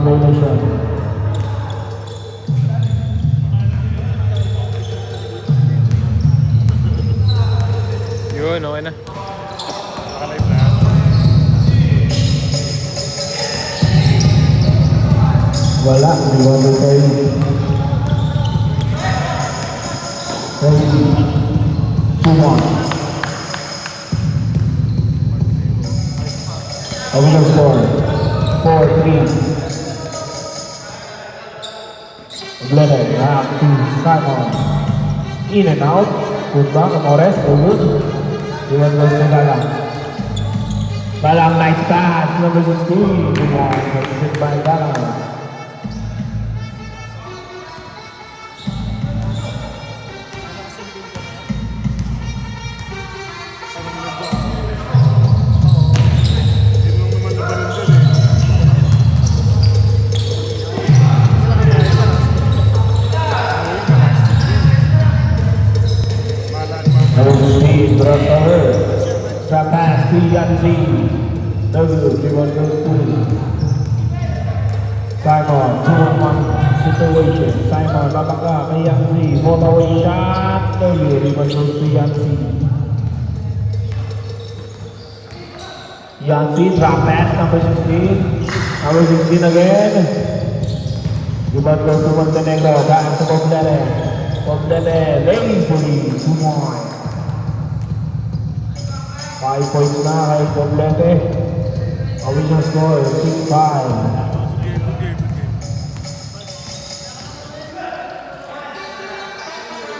violation. Yun, okay na. Nakalive na. Wala, rebound kayo. Ready, 2-1. Original score, 4-3. Oblede, round 2, Simon. In and out. Good back, Amores, good. Iwan goes to Galang. Galang, nice pass, number 16. Good one, hit by Galang. Crossover, trap pass to Yanzi. No good, G1 goes to Simon, 2-on-1 situation. Simon, babaka kay Yanzi. Ball away shot. No good, G1 goes to Yanzi. Yanzi, trap pass, number 16. Number 16 again. G1 goes to Montenegro. Back to Poblete. Poblete, lazily, 2-1. 5 points na kay Poblete. Original score, 6-5.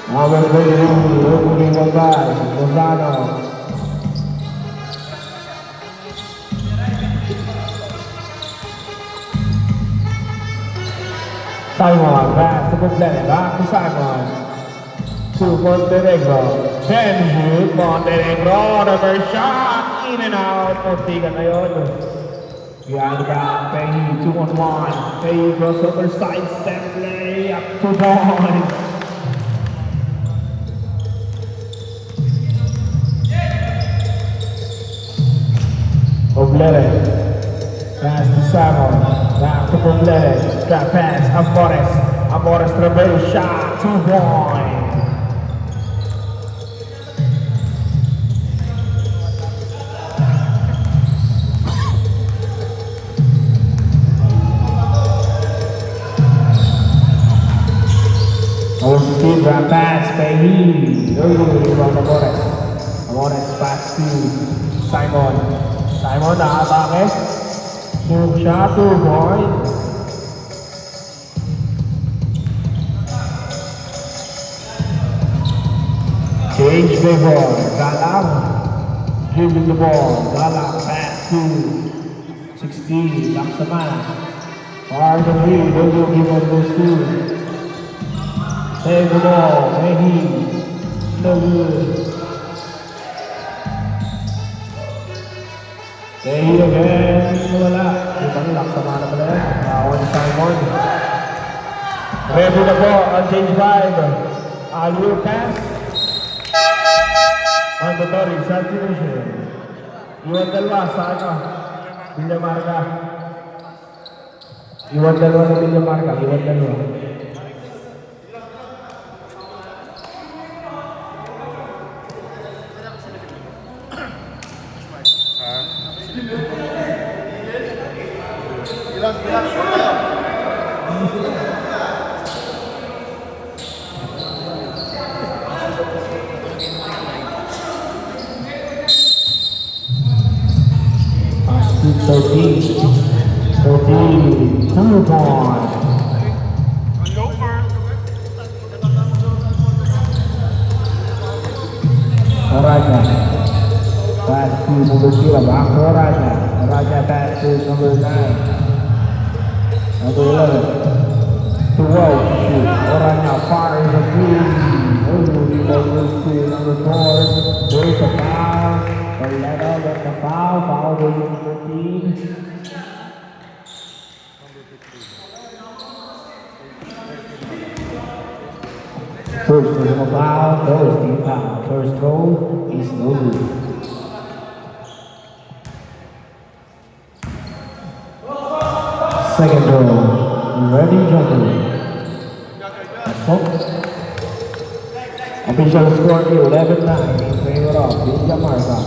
Now we're ready to opening one guy, Lozano. Simon, pass to Poblete, back to Simon. To Montenegro. Benji Montenegro, number shot, in and out. Muntikan na yun. Yan ka, Pehi, 2-on-1. Pehi crossover side step play, up to point. Poblete, pass to Simon, back to Poblete, trap pass, Amores. Amores reverse shot, 2-point. Steve grab pass, Pehi. Rebound Amores. Amores pass to Simon. Simon nakatake. Move shot, 2-point. Change the ball. Galang. Dribbling the ball. Galang pass to 16. Laksamana. Far the lead. Rebound goes to Take the ball, Pehi, no good. Pehi again, wala. Ibang Laksamana pala yan. Nawan ni Simon. Ready na po ang change 5. Alley pass. Mandatory, substitution. Iwan dalawa sa ano? Villamarca. Iwan dalawa sa Villamarca. Iwan dalawa. Raja, pass to number 0, back to Raja. Raja pass to number 9. Number 11. To Welch, shoot. Oranya fires a three. The ball goes to number 4. There's a foul. Orlando gets the foul. Foul goes to 13. First personal foul, first team foul. First throw is no good. Second row. Ready, gentlemen. Official score 11-9 in favor of Dinamarca.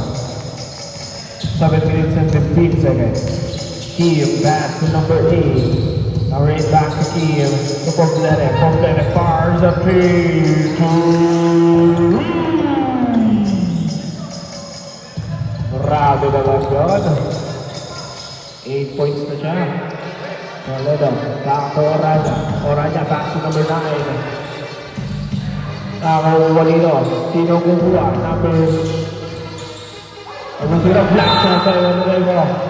7 minutes and 15 seconds. Kiev back to number 8. Number 8 back to Kiev. To Poblete. Poblete fires a 3, 2, grabe naman yun. 8 points na siya. Toledo. Back to Orania. Orania back to number 9. Walino. Sino kukuha? Number... Ano sila? Black siya sa Walino.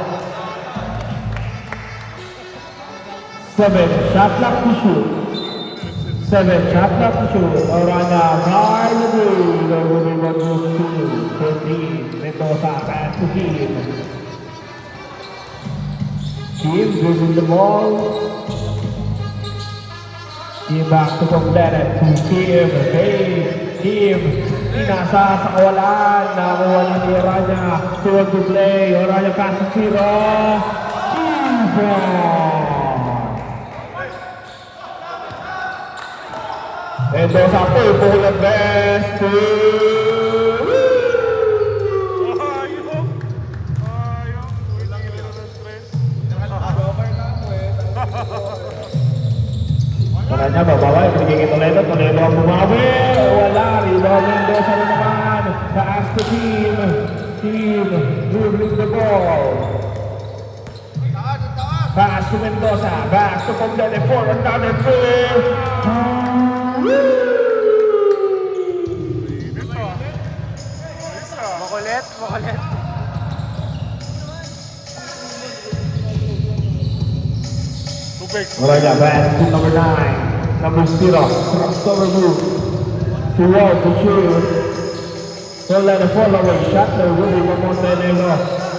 7 shot clock to shoot. 7 shot clock to shoot. Orania by the blue. The winning one goes to 13. Mendoza back to Kiev. Kiev dribbling the ball. Kiev back to Poblete. To Kiev. Hey, Kiev. Inasa sa kawalan. Nakuha na ni Orania. Toward to play. Orania pass to zero. Kiev. Mendoza purple and best. Orania babawa, pinigigit Toledo. Toledo ang bumawi. Wala. Rebound Mendoza na naman. Pass to team. Team dribbling the ball. Pass to Mendoza. Back to Poblete for another 3. Makulit, makulit. Orania back to number 9. Number 0. Crossover move. To wall to shoot. Don't let it fall away. Shot there. Willie Montenegro.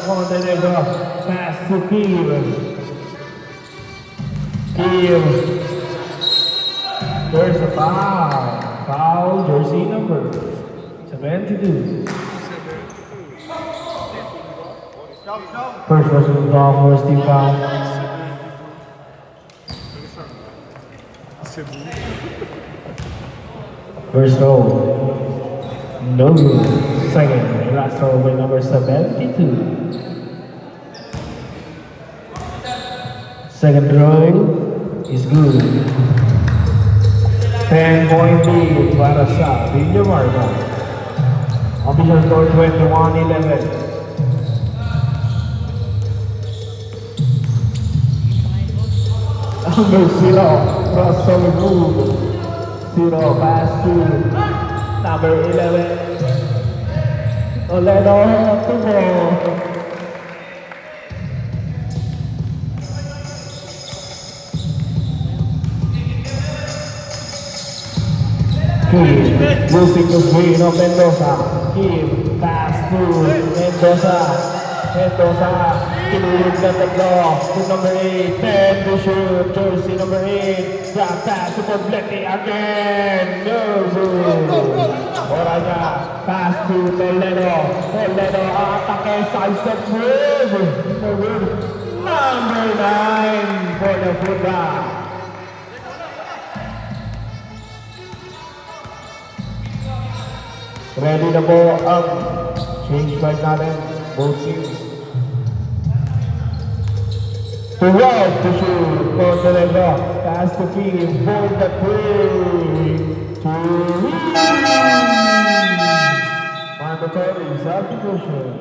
Montenegro. Pass to Kiev. Kiev. There's a foul. Foul jersey number 72. First personal foul for Steve Foul. First row. No good. Second. Last row by number 72. Second row is good. 10-point lead para sa Dinamarca. Official score 21-11. Number 0, crossover move. 0 pass to number 11. Toledo to ball. Kiev losing the screen of Mendoza. Kiev pass to Mendoza. Mendoza kinulog na tatlo to number 8. 10 to shoot. Jersey number 8. Drop pass to Poblete again. No good. Orania pass to Toledo. Toledo atake sidestep move. No good. Number 9 for the fullback. Ready na po ang change right natin, both teams. To right to shoot for Toledo. Pass to Kiev for the 3. Mandatory substitution.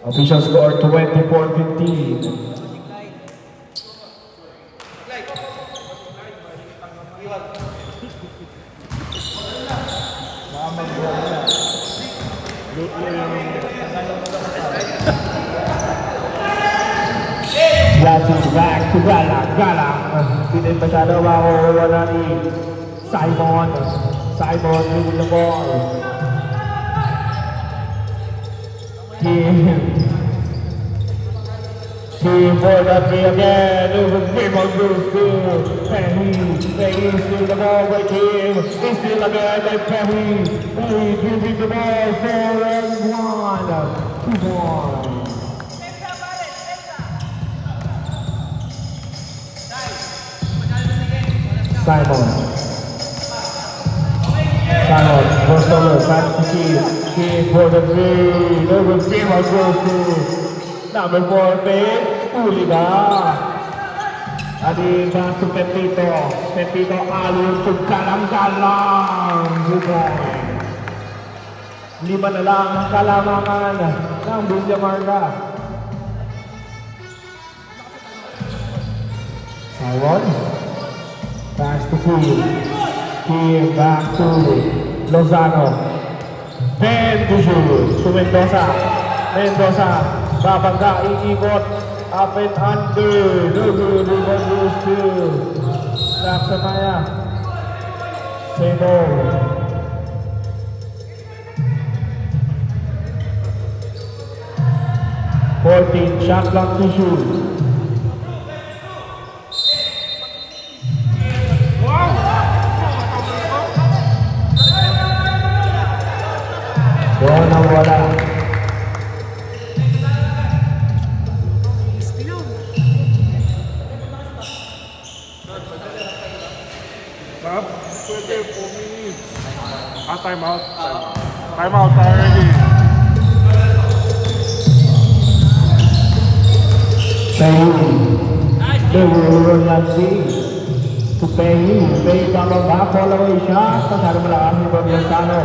Official score 24-15. Back to Galang. Hindi masyado mawawala ni Simon. Simon with the ball. Team for the 3 again. Raymond goes to Perry. Perry steals the ball by Kim. He steals again by Perry. Perry dribbling the ball for 1. 2-1. Simon. Simon, goes over, back to Keith for the three. Number 3 goes to number 4, Faith Uliga. Adi back to Pepito. Pepito alun to kalang-kalang. Good boy. 5 na lang ang kalamangan ng Villa Marga. Simon. Pass to Keith. Keith back to Lozano. Then to Mendoza. Mendoza. Babangga, iikot. Up and under. No good. Rebound goes to Laksamaya. Seno. 14 shot clock to shoot. Doon ang wala. Stop. 4 minutes. Time out. Time out already. They will not see to pay you. Pay coming back all the way shot. Masyado malakas ni Bob Lozano.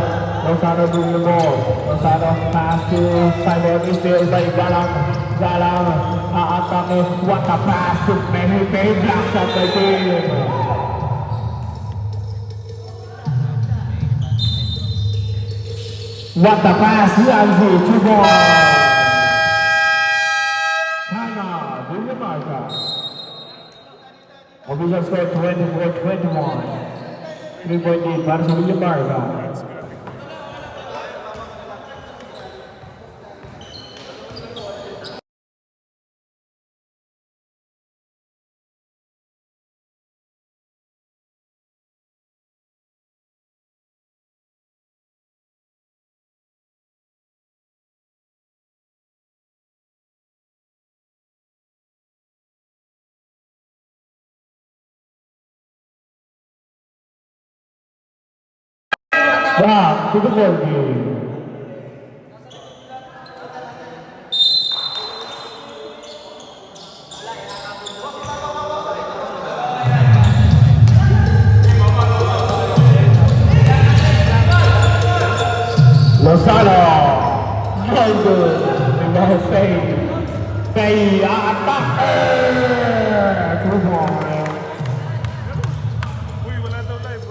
Lozano doing the ball. Lozano pass to Simon. Is there by Galang. Galang aatake. What a pass to Penny. Penny black shot by Penny. What a pass. Yanzi. 2 balls. Official score 24-21. 3-point lead para sa Villa Marga. Back to the ball game. Lozano, no good. No save. They attack. 2 points. Uy, wala daw live.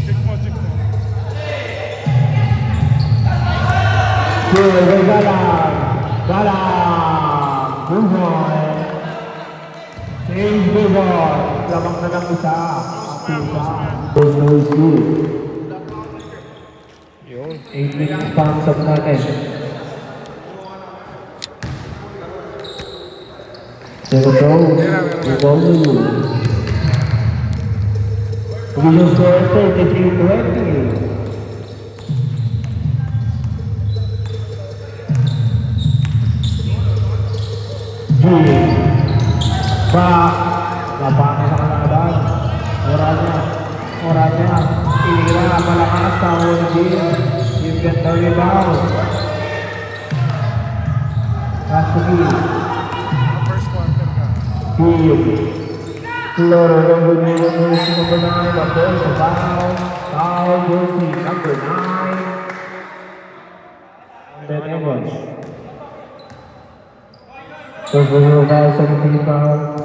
Check mo. Galang. Good boy. Change the ball. Lamang na lang isa. There's no issue. 8 minutes pounds of natin. There we go. We will score 33-20. Back. Lapangan sa kalaban. Oranya. Inira. Malakas. Tawon din. You get the rebound. Rasuki. First quarter ka. Loro ng number 9. The ball is foul. Foul jersey number 9. And then Evans. So we will have 17 foul.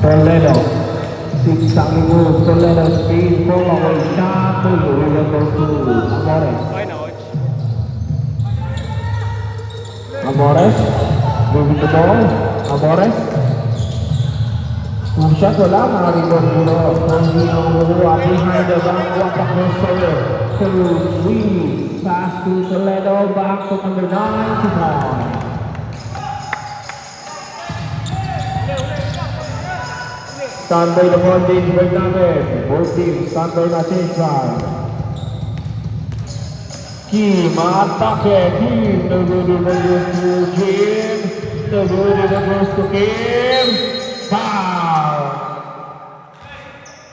Toledo. 6 second move. Toledo speed. Pull away shot. To you. We will go to Amores. Amores. Moving the ball. Amores. Shot wala. Maribon dito. Pangino Murua behind the back. Wapak Rosario. To Lee. Pass to Toledo. Back to number 9. To Standby na voltage break namin. Both teams, standby na change time. Kim, atake. Kim, nagulunod to Kim. Nagulunod to Kim. Foul!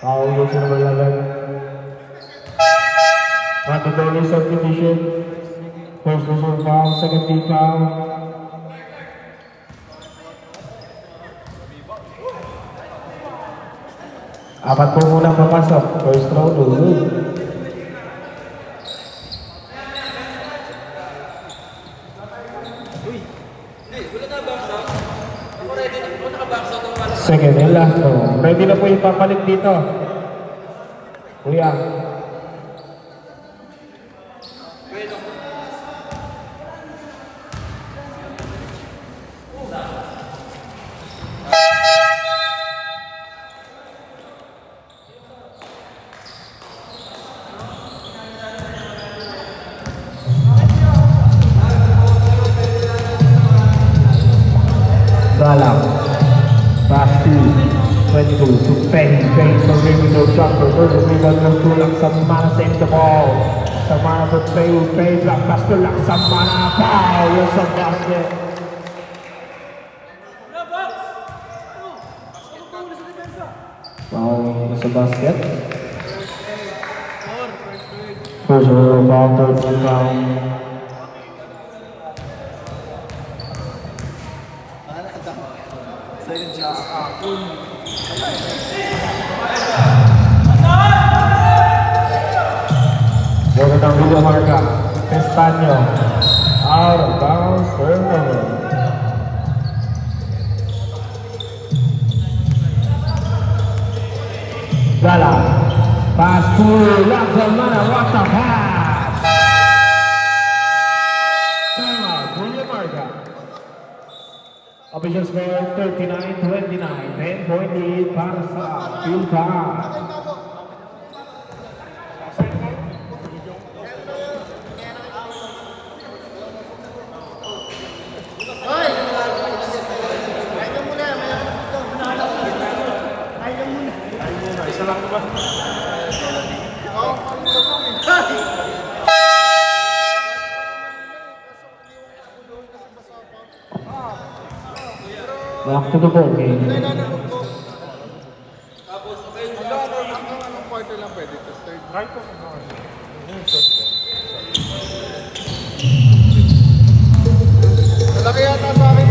Foul yun sa number 11. Mandatory substitution. First personal foul, second team foul. Apat po munang papasok. First row, lulod. Second and last row. Ready na po yung papalit dito. Kuya. Galang. Pass to 22 to Penny. Penny for window jumper. First rebound ng tulak sa mana, save the ball. Sa mana for Penny. Penny block pass tulak sa mana. Foul! Yung sa basket. Foul yung sa basket. First foul, third foul. Bola ng Villamarca, Pestaño, out of bounds, turnover. Gala, pass to Laksamana, what a pass! Time out, Villamarca. Official score 39-29, 10-point lead para sa Philcon. Isa lang ba? Back to the ball game. Anong quarter lang pwede? Third? Right o malaki yata sa akin.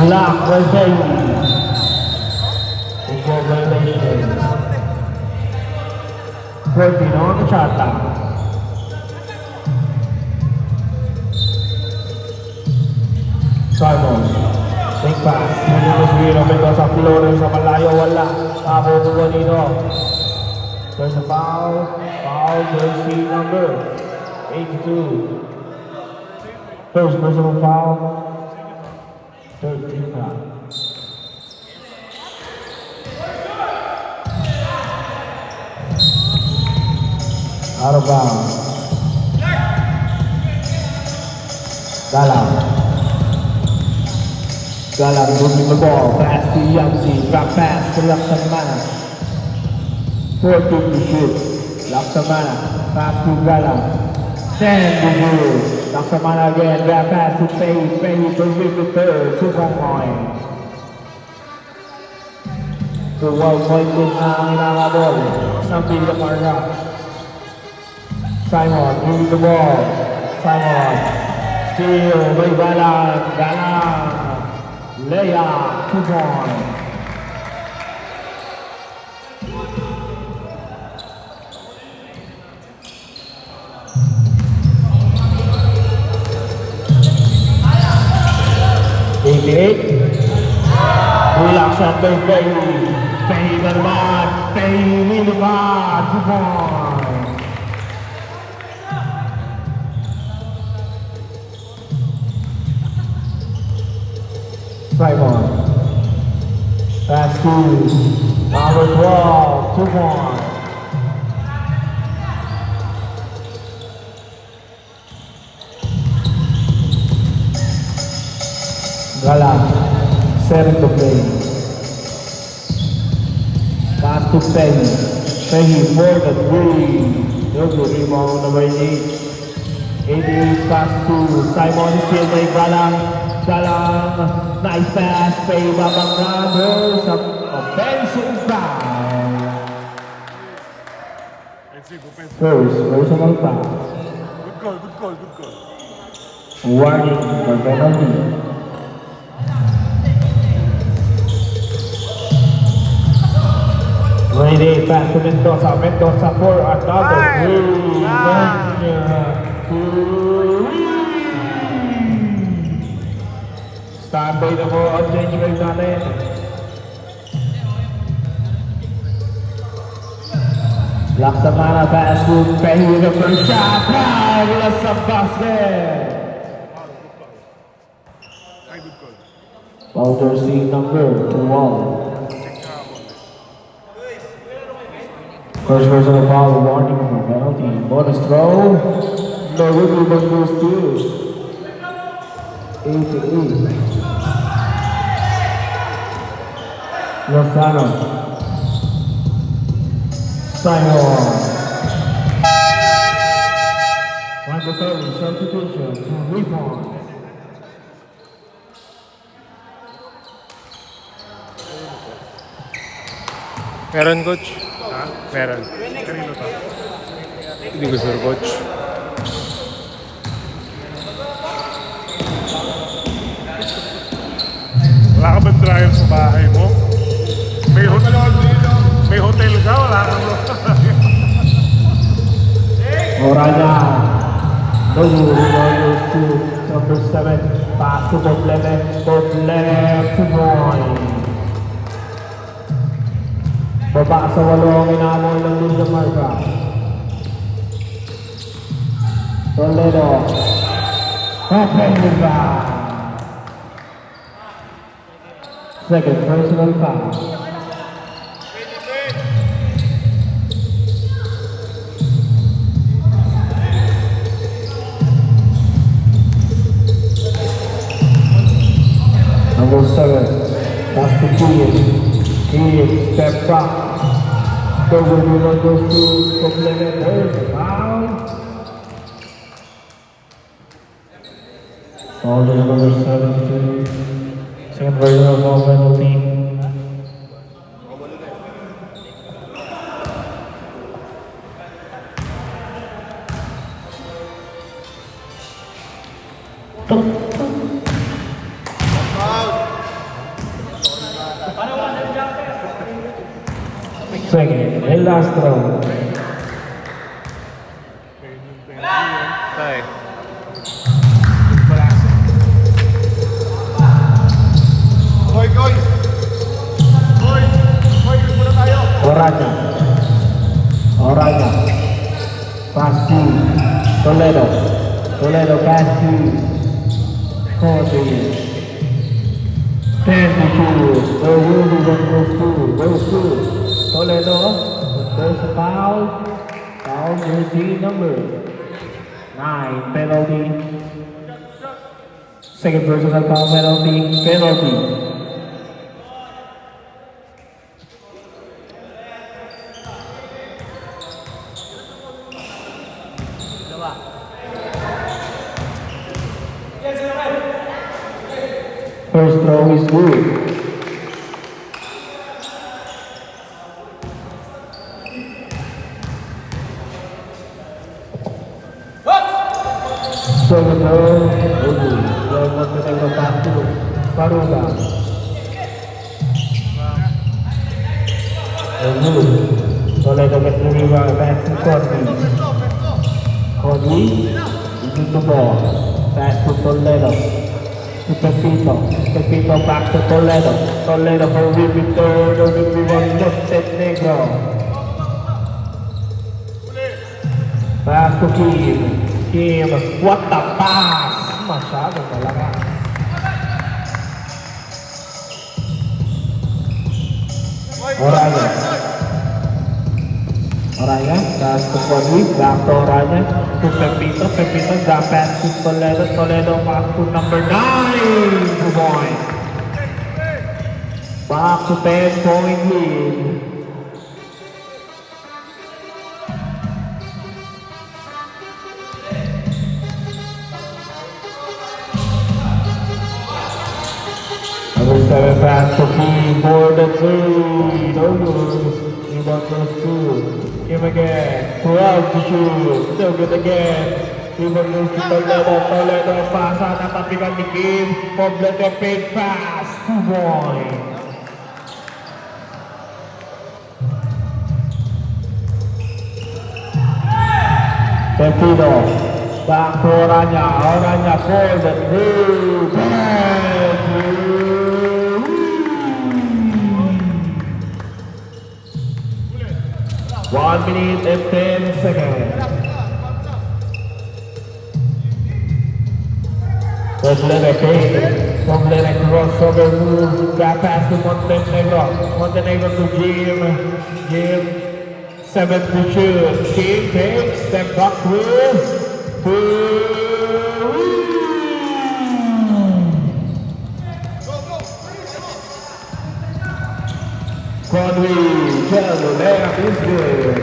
Black for Bailey. Equal violation. 14 on the shot clock. Simon. Big pass. Hindi mo sumira pero sa floater sa malayo wala. Tapo po dito. There's a foul. Foul jersey number 82. First personal foul. Third team foul. Out of bounds. Galang. Galang moving the ball. Pass to Yangzi. Drop pass to Laksamana. 14 to shoot. Laksamana. Pass to Galang. 10 to shoot. Laksamana again. Drop pass to Faye. Faye to win the third. 2 points. To 1 point din ang inakabol ng Villamarca. Simon moving the ball. Simon. Steal. May Galang. Galang. Layup, 2 points. Bulak shot by Bailey. Bailey na naman. Bailey naman. 2 points. Simon. Pass to number 12. 2 points. Galang. 7 to play. Pass to Penny. Penny for the 3. No good rebound number 8. 88 pass to Simon. Still may Galang. Galang. Nice pass. Pay Babang Brothers. Offensive foul. First personal foul. Good call, good call, good call. Warning for penalty. Ready, pass to Mendoza. Mendoza for another three. Standby na mo ang change wave natin. Laksamana pass to Penny with the first shot. Wala sa basket. Ay, good call. Foul jersey number 12. First personal foul, warning for penalty. Bonus throw. No good rebound goes to 8-8. Lozano. Simon. Mandatory substitution to rebound. Meron, coach? Ha? Meron. Kanino to? Hindi ko sure, coach. Wala ka bang dryer sa bahay mo? May hotel ka? Wala ka mo. Oraya. No rebound goes to number 7. Pass to Bobleve. Bobleve to Boy. Baba sa 8 ang inaamon ng Linda Marca. Toledo. Offensive foul. Second personal foul. Number 7. Pass to Kian. Kian, step back. Double rebound goes to Bobleve. There's a foul. Foul to number 7. Second version of foul penalty. Second and last round. Tay. Oraya. Oraya. Pass to Toledo. Toledo pass to Cody. 10-2. The rule goes to Toledo. There's a foul. Foul jersey number 9. Penalty. Second personal foul penalty. Penalty. First throw is good. Second throw, good. Well, what's the name of that to Paruga? Good. Toledo get the rebound, pass to Cody. Cody, into the ball. Pass to Toledo. To Pepito. Pepito back to Toledo. Toledo for Victor. The rebound Montenegro. Pass to Kim. Kim. What the pass? Masyado talaga. Oraya. Oraya. Pass to Cody. Back to Oraya. To Pepito. Pepito. Got pass to Toledo. Toledo pass to number 9. Good boy. Back to 10-point lead. Number 7 pass to King for the 3. No good. Rebound goes to him again. 12 to shoot. No good again. Rebound goes to Toledo. Toledo pasa natapikan ni Kim. Complete fade pass. 2 point. Pepino. Back to Orania. Orania for the 3. 1 minute and 10 seconds. Complete crossover move. Got pass to Montenegro. Montenegro to Jim. Jim. 7 to shoot. Jim takes. Step back with. 2. Conway, Jello, layup is good.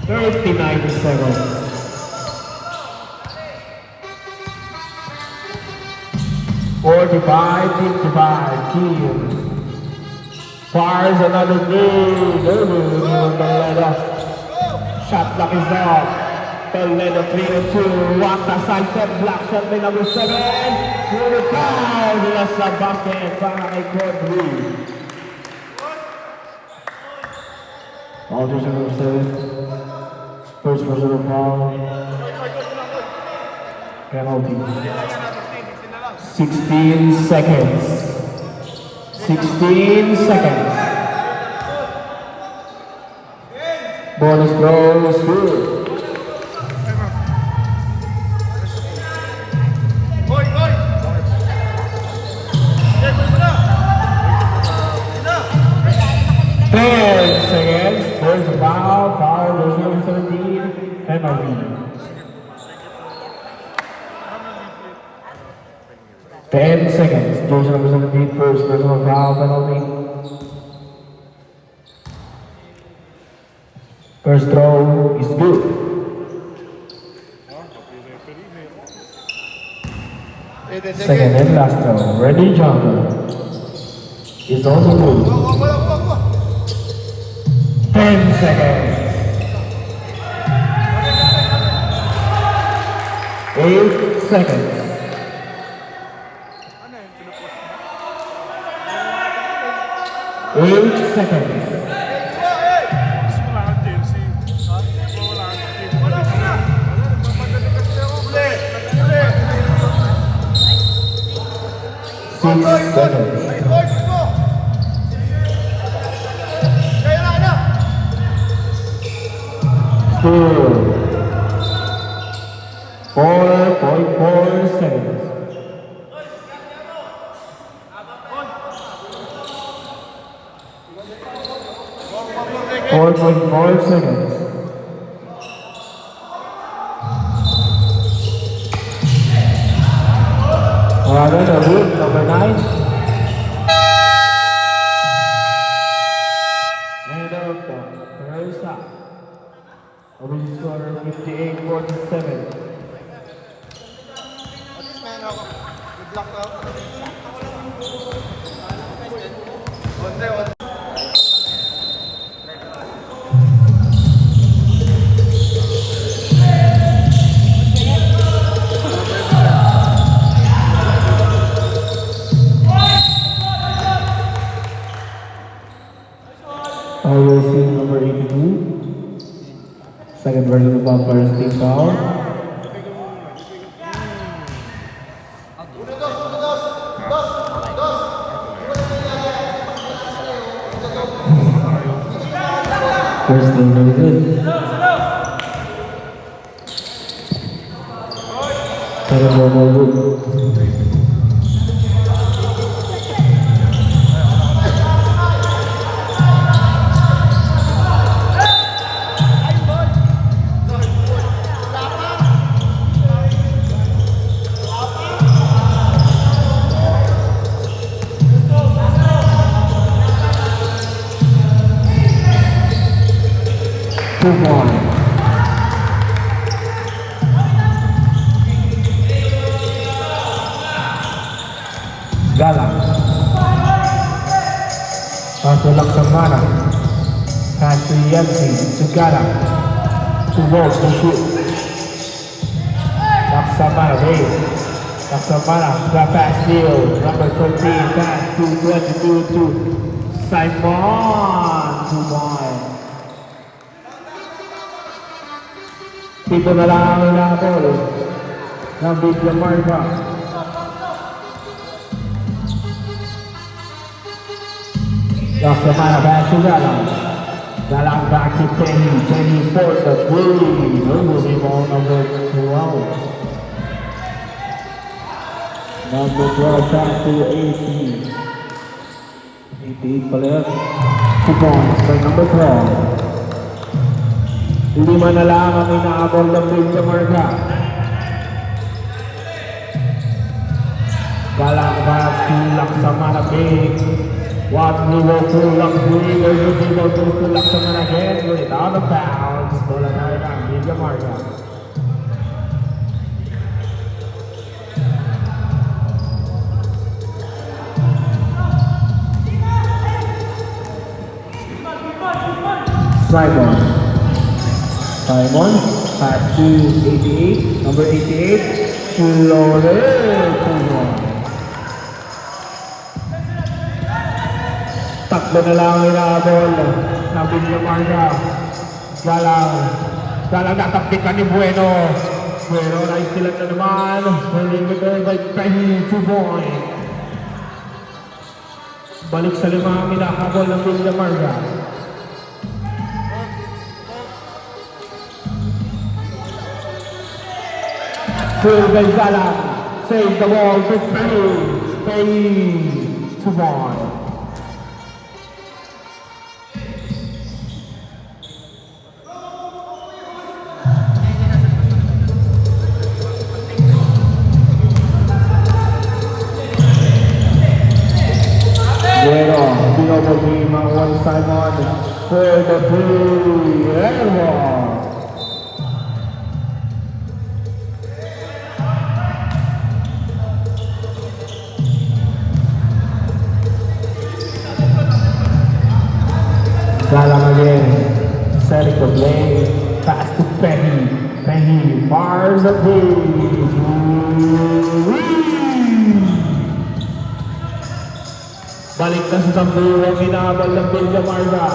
39 seconds. Forty-five, 55, Kim. Fires another three. Toledo. Shot clock is up. Toledo 3-2. Wata side step block shot by number 7. Through the foul. Mula sa bucket para kay Conway. Alders number 7. First personal foul. Penalty. 16 seconds. 16 seconds. Bonus throw is good. There's a foul, there's number 17, penalty. 10 seconds, there's number 17, first personal foul, penalty. First throw is good. Second and last throw, ready jumper. Is also good. 10 seconds. 8 seconds. 8 seconds. Wala kang jersey. Ha? Wala kang jersey. 6 seconds. Score 4.4 seconds. 4.4 seconds. Another good, number 9. And out the first half. Open score 58-47. Good luck now. IOC number 82. Second version of Bumpers team foul. First thing really good. Second one more good. 2-1. Galang. Patulak sa mana. Pass to Yancy. To Galang. To Wolf to shoot. Laksamana, wait. Laksamana, the pass deal. Number 13, pass to 22 to Simon. 2-1. Dito na lang ang inabol ng Big Lamarca. Laksamana, pass to Galang. Galang back to Penny. Penny for the three. Moving on number 12. Number 12 back to 18. 18 pala yun. 2 points by number 12. Lima na lang ang inaabol ng Big Lamarca. Galang back to Laksamana Big. One move to Laksamana. There's a move to Laksamana again. With out of bounds. Bola na rin ang Big Lamarca. Simon. Simon, pass to 88, number 88, Flores. Tatlo na lang ang inaabol ng Big Lamarca. Galang nataptikan ni Bueno. Bueno na istilat na naman. Holding the goal by Penny, 2 point. Balik sa lima ang inaabol ng Big Lamarca. Phil Galang save the ball to Penny. Penny, 2 point. Bueno, double team on one Simon for the three. Airwall. Galang again. Setting the play. Pass to Penny. Penny fires the three. Balik na sa Sambu ang inabal ng Big Lamarca.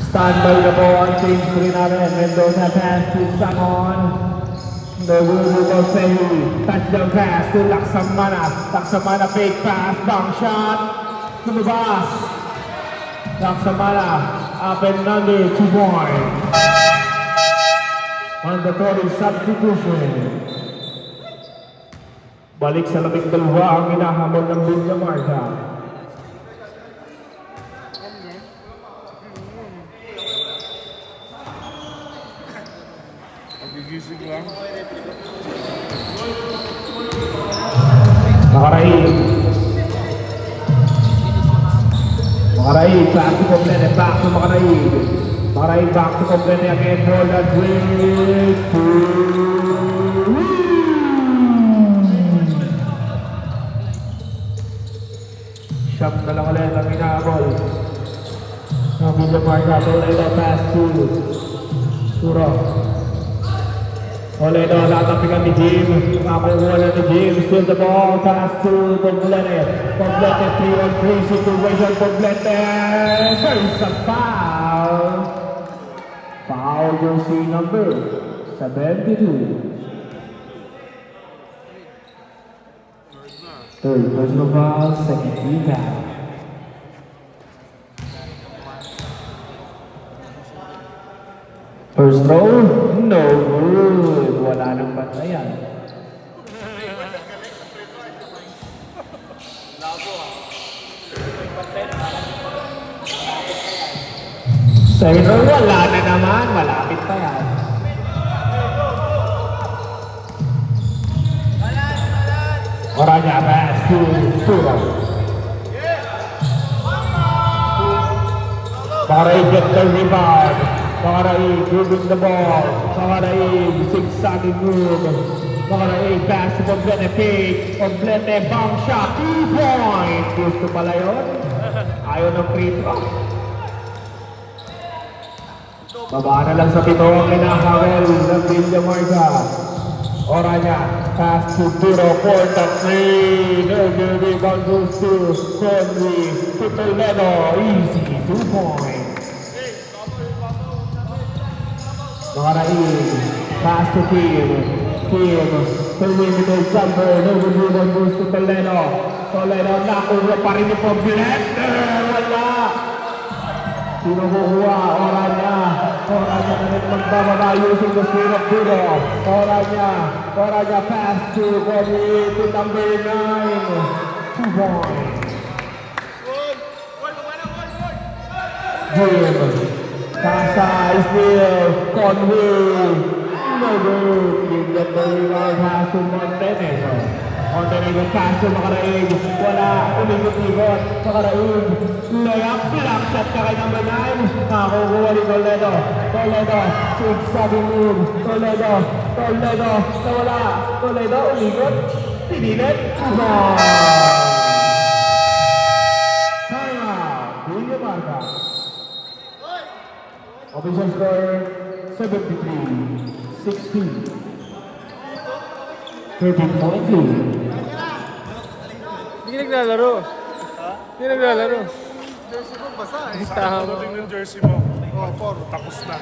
Standby na po ang team 3 namin. Mendoza pass to Samon. Nagulo ko Penny. Touchdown pass to Laksamana. Laksamana fake pass. Bang shot. Lumabas. Laksamana up and under 2 point. Mandatory substitution. Balik sa labing dalawa ang hinahamon ng Big Lamarca. Magigising lang. Makaraig. Makaraig, back to Complete, back to Makaraig. Makaraig, back to Complete again for the Great Siyam na lang ulit ang inaabol. Ang Big Lamarca, Toledo pass to Turo. Toledo, natapikan ni Jim. Nakakuha na ni Jim. Still the ball, pass to Complete. Complete, 3-on-3 situation. Complete, there's a foul. Foul jersey number 72. Third personal foul, second team foul. First throw, no good. Wala nang bantayan. Second throw, wala na naman. Malapit pa yan. Oranya pass to Turo. Para i-get the rebound. Makaraig, moving the ball. Makaraig, zigzagging move. Makaraig, pass to Poblete, fake. Poblete, bomb shot, 2-point. Gusto pala yun. Ayaw ng free throw. Baba na lang sa pito ang kinakawal ng Villamarca. Oranya, pass to Duro for the three. The rebound goes to Henry. To Toledo, easy, 2-point. Makaraig, pass to Kim. Kim, perimeter jumper. The rebound goes to Toledo. Toledo, nakuha pa rin ni Poblete. Wala. Sino kukuha? Oranya. Oranya na rin magbababa using the screen of Duro. Oranya pass to Bobby to number 9. 2 points. Jim. Kasa is still. Conway. No good. You get the rebound pass to Montenegro. Montenegro pass to Makaraig. Wala. Umigot-igot. Makaraig. Layup. Block shot ka kay number 9. Nakukuha ni Toledo. Toledo. Zigzagging move. Toledo. Nawala. Toledo. Umigot. Pinilit. Timeout. Villamarca. Official score 73-16. 13.2. Hindi naglalaro. Hindi naglalaro. Jersey ko basa eh. Listahan mo. Pagdating ng jersey mo, Oh, 4. tapos na.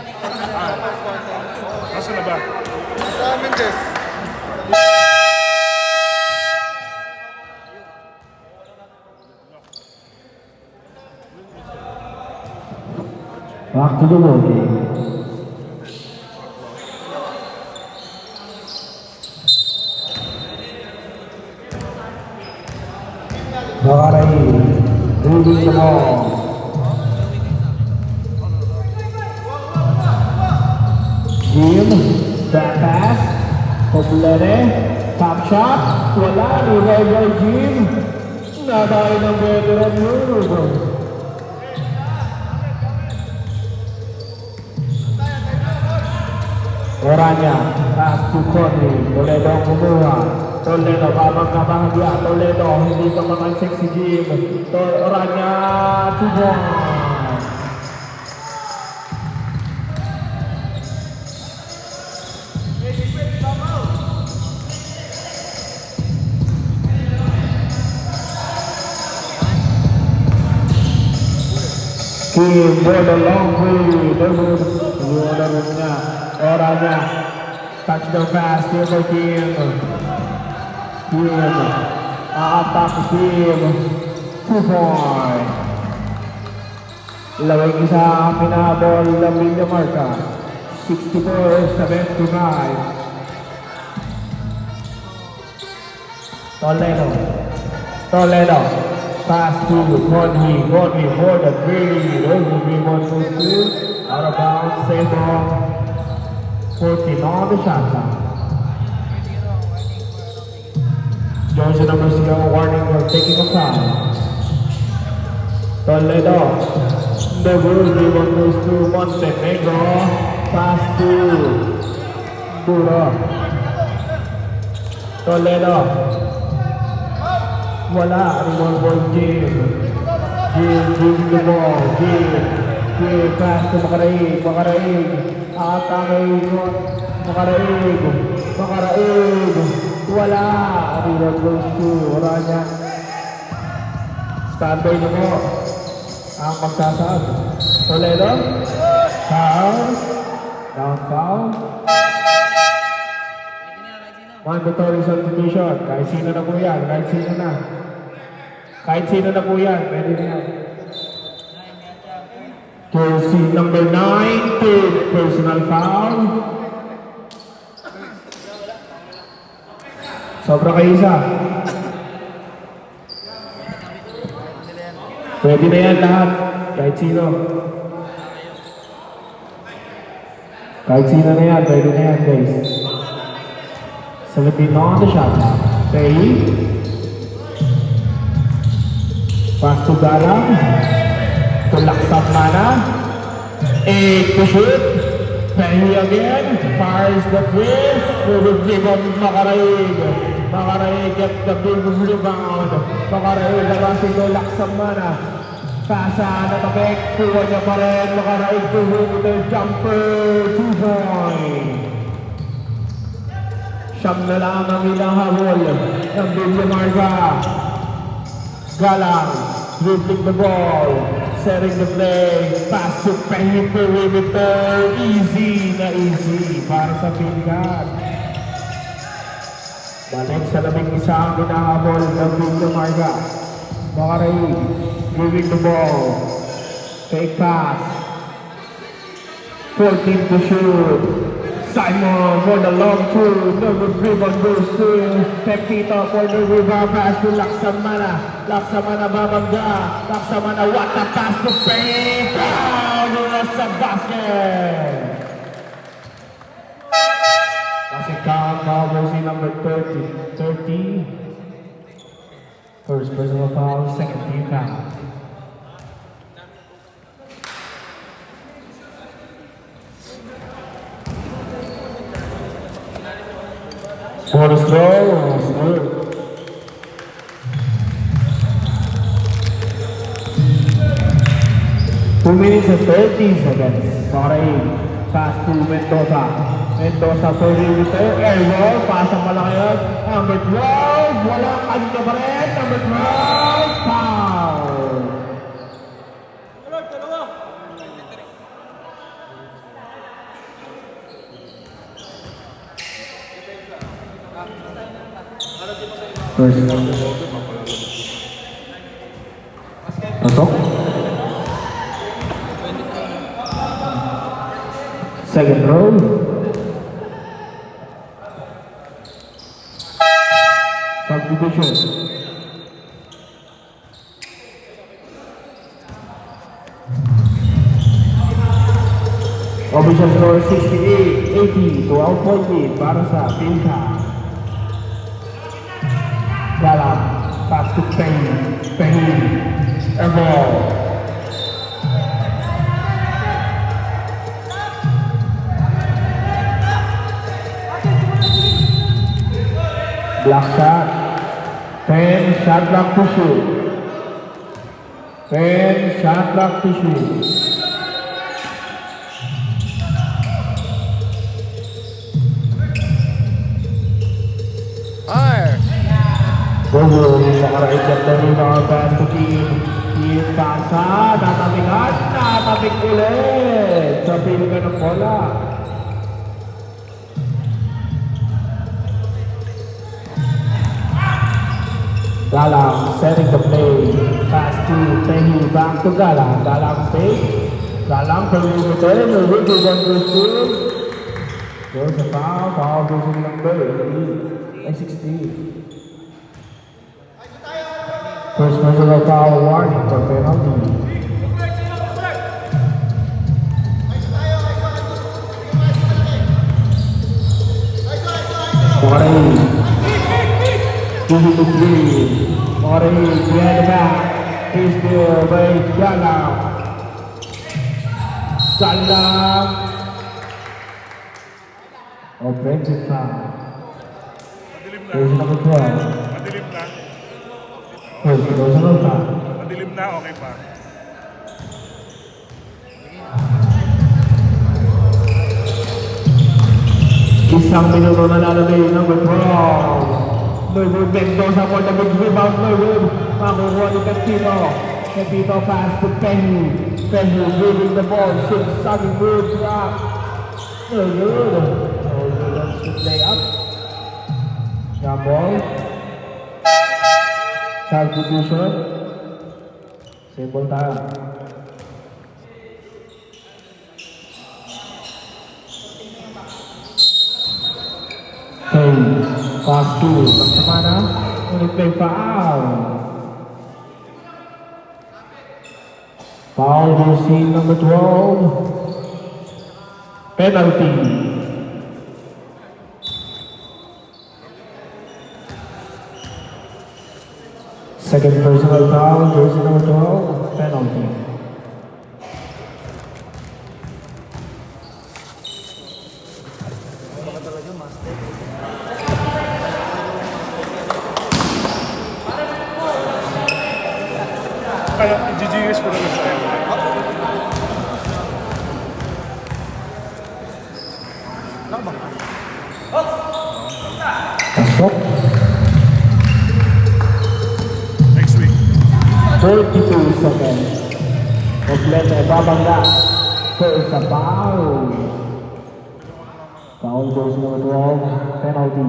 Nasa na ba? Sa amin, Jess. Back to the ball game. Makaraig, moving the ball. Jim, back pass. Poblete, top shot. Wala, revive by Jim. Nabay ng veteran move. Oranya, pass to Conway. Toledo kumuha. Toledo, babang kabahagya. Toledo, hindi ka makansik si Jim. Oranya, 2 points. Kim, for the long way. Yun niya. Oranya, touchdown pass, here for Kim. Attack Kim, 2 points. Laway isa ang pinabol ng Villamarca, 64-75. Toledo, pass to Conway for the 3. Those will be 1-2, out of bounds, save ball. 14 on the shot clock. Jersey number 0 warning for taking a foul. Toledo. The rebound goes to Montenegro. Pass to Duro. Toledo. Wala. Rebound for Jim. Jim the ball. Jim pass to Makaraig. Makaraig. Wala. Rebound goes to Oranya. Standby na mo ang magsasaad. Toledo. Foul. Down foul. Mandatory substitution. Kahit sino na po yan. Pwede na yan. Jersey number 9, third personal foul. Sobra kayo isa. Pwede na yan lahat. Kahit sino na yan. Pwede na yan, guys. 17 on the shot. Okay. Pass to Galang. To Laksat Mana. 8 to shoot. Penny again. Fires the three. Moving rebound Makaraig. Makaraig get the big rebound. Makaraig labasing ko Laksamana. Pasa na tabek. Kuha niya pa rin. Makaraig to hit the jumper. 2 point. Siyam na lang ang ilang habol ng Bigla Marga. Galang, dribbling the ball, setting the play, pass to Penny perimeter, easy na easy para sa Pingat. Balik sa labing isa ang binahabol ng Bigla Marga. Makaray, giving the ball, take pass, 14 to shoot. Simon for the long two, number rebound goes to Pepito for the rebound pass to Laksamana. Laksamana babangga, Laksamana what a pass to Pepito! Nula sa basket! Kasi foul jersey number 30. First personal foul, second team foul. Bonus throw, good. Two minutes and 30 seconds. Sorry. Pass to Mendoza. Mendoza for the air ball. Pass ang malaki yun. Number 12. Wala kanina pa rin. Number 12. Foul. First. Pasok. Second row. Substitution. Official score 68-80. 12-point lead para sa Pinka. Galang, pass to Penny, airball. Block shot. 10 shot block to shoot. 10 shot block to shoot. Bobo, Makaraig at the rebound pass to Team. Team pasa, tatabigan, tatabig ulit sa pilingan ng bola. Galang, setting the play. Pass to Penny, back to Galang. Galang fake. Galang perimeter, the rebound goes to. There's a foul goes in number 16. First personal foul warning for penalty. Moray. 2-3. Moray behind the back. He's still by Galang. Galang. Offensive foul. There's number 12. Madilim na. First personal foul. Madilim na, okay pa. Isang minuto na lalabay, number 12. Norwood Mendoza for the big rebound. Norwood makukuha ni Pepito. Pepito pass to Penny. Penny leading the ball. Six-sucking move drop. Norwood. Norwood wants to play up. Jump ball. Substitution. Simple tayo. Okay, pass to Laksamana. Ulit may foul. Foul jersey number 12. Penalty. Second personal foul, jersey number 12, penalty. Kaya i-GGS ko na lang sa'yo. Pasok. Next week. 32 seconds. Problema, babangga. First a foul. Foul goes number 12, penalty.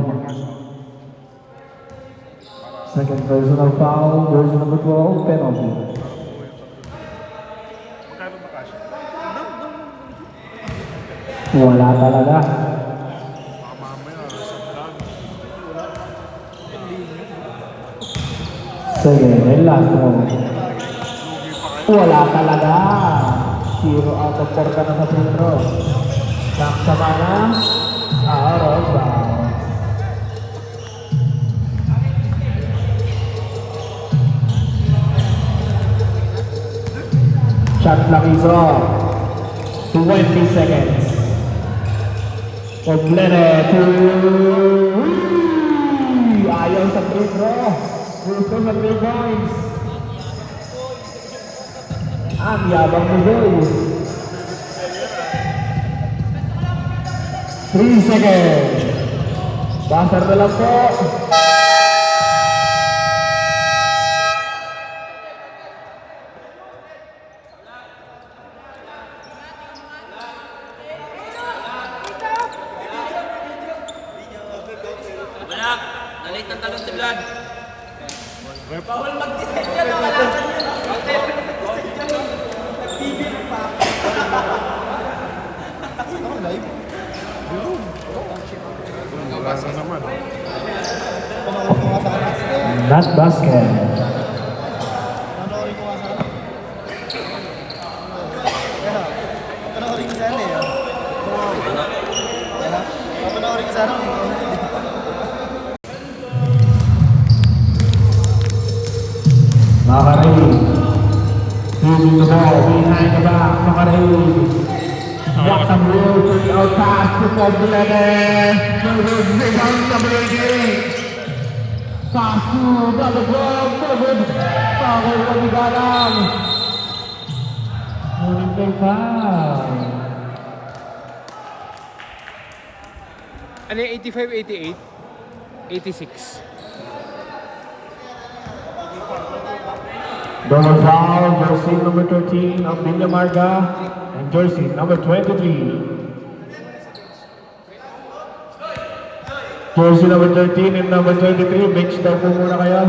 Second personal foul, goes number 12, penalty. Magkano ba kasha? Wala talaga. Mamaya, sandaan. Sige, and last one. Wala talaga. 0 out of 4 ka na sa free throw. Naksama na. Out of bounds. Shot clock is off. 20 seconds. Poblete to... Ayaw sa free throw. Gusto sa 3 points. Ang yabang mo doon. 3 seconds. Basar na lang po. Wala, nalit ng talon si Vlad. Wala na naman. Not basket. Panoorin ko nga sana. Kaya, panoorin ko sana eh. Kaya, panoorin ko sana. Makaray. Moving the ball behind the back. Makaray. What a move to the out pass to Poblete. Rebound number 88. Pass to the glove. Power Pabigalang. Morning play foul. Ano yung 85, 88? 86. Double foul, jersey number 13 of Villa Marga and jersey number 23. Jersey number 13 and number 23, bench daw po muna kayo.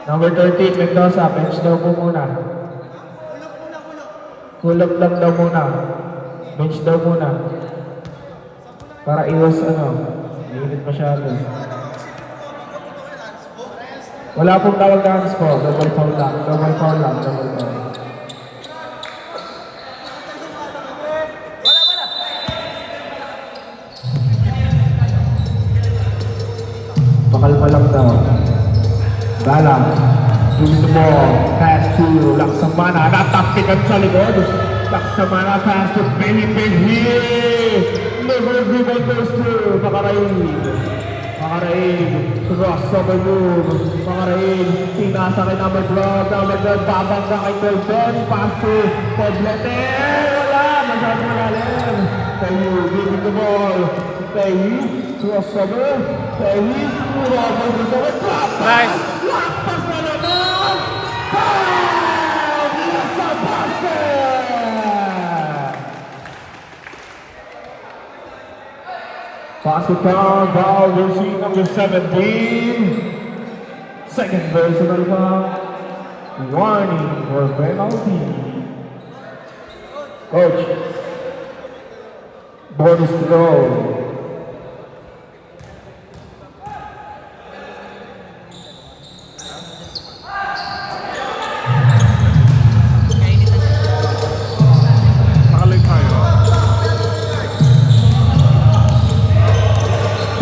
Number 13, Mendoza, bench daw po muna. Kulap lang daw muna. Bench daw muna. Para iwas init masyado. Wala pong tawag na hands po. Double foul lang. Double foul lang. Double foul. Pakalma lang daw. Galang. Give the ball. Pass to Laksamana. Nataktikan sa likod. Laksamana pass to Felipe Hill. Never rebound goes to Makaraig. Makaraig. Crossover move. Makaraig. Tinasa kay number 12. Number 12. Babangga kay 12. Pass to Poblete. Wala. Masyadong malalim. Tayo. Giving the ball. Tayo. Crossover. Tayo. Crossover. Nice. Lakpas na naman! Foul! Nasa basket! Basket foul, jersey number 17. Second personal foul. Warning for penalty. Coach. Bonus throw. Nakalate tayo.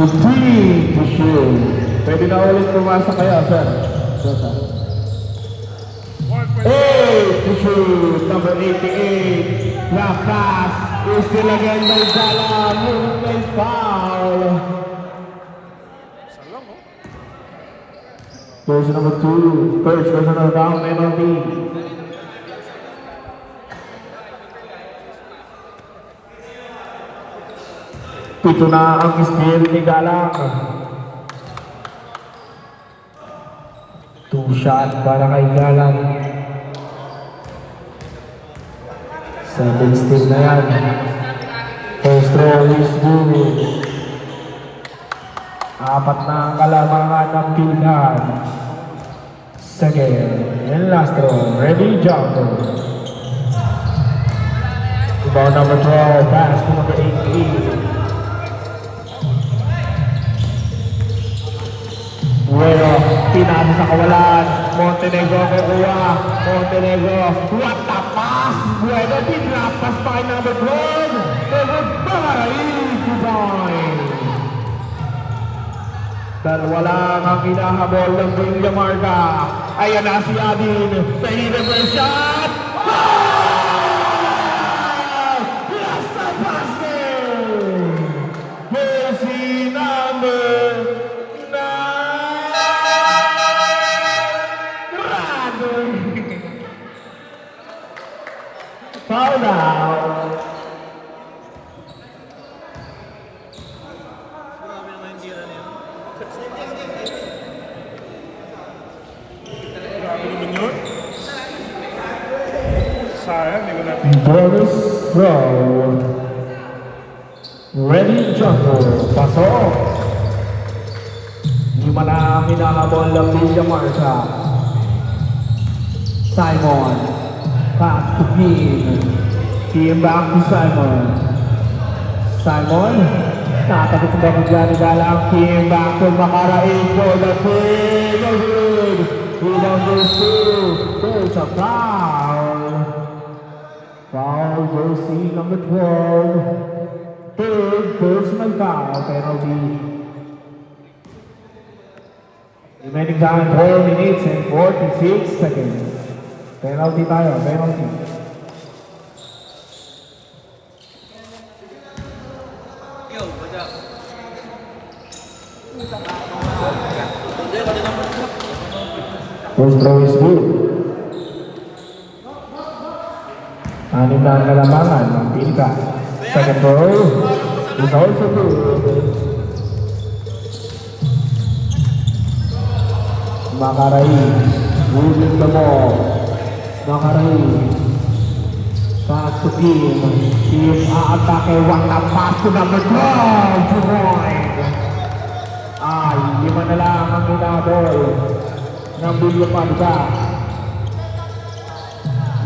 15 to shoot. Pwede na ulit pumasok kayo, sir. Sir. 8 to shoot. Number 88. Last pass. Is still again by Zala. Movement foul. Person number 2, first personal foul penalty. Pito na ang steal ni Galang. 2 shot para kay Galang. 7 steal na yan. First throw is good. 4 na ang kalamangan ng Pilgan. Second and last throw. Ready, jumper. Rebound number 12, pass to number 18. Bueno, pinasa sa kawalan. Montenegro kukuha. Montenegro, what the pass! Bueno, dinrap pass by number 12. Pero Bagaray, 2 points. Dalawa lang ang hinahabol ng Villamarca. Ayan na si Adin. Favorable shot! Yes, the basket! Jersey number 9. Foul out. Grabe naman yun. Sayang, hindi ko natin. Bonus throw. Ready, jumper. Pasok. Lima na ang hinahabol ng Villamarca. Simon. Pass to Kim. Kim back to Simon. Simon. Nakapagod ba kung dyan ni Galang. Kim back to Makarain for the third. Rebound goes to. There's a foul. Foul jersey number 12. Third personal foul penalty. Remaining time 4 minutes and 46 seconds. Penalty tayo, penalty. Yo, baca. First throw is good. Anim na ang kalamangan ng Pilka. Second throw is also good. Makaray, moving the ball. Makaray, pass to Kim. Kim aatake, one up pass to number 12. Point. Ay, lima na lang ang minabol ng Villamarca.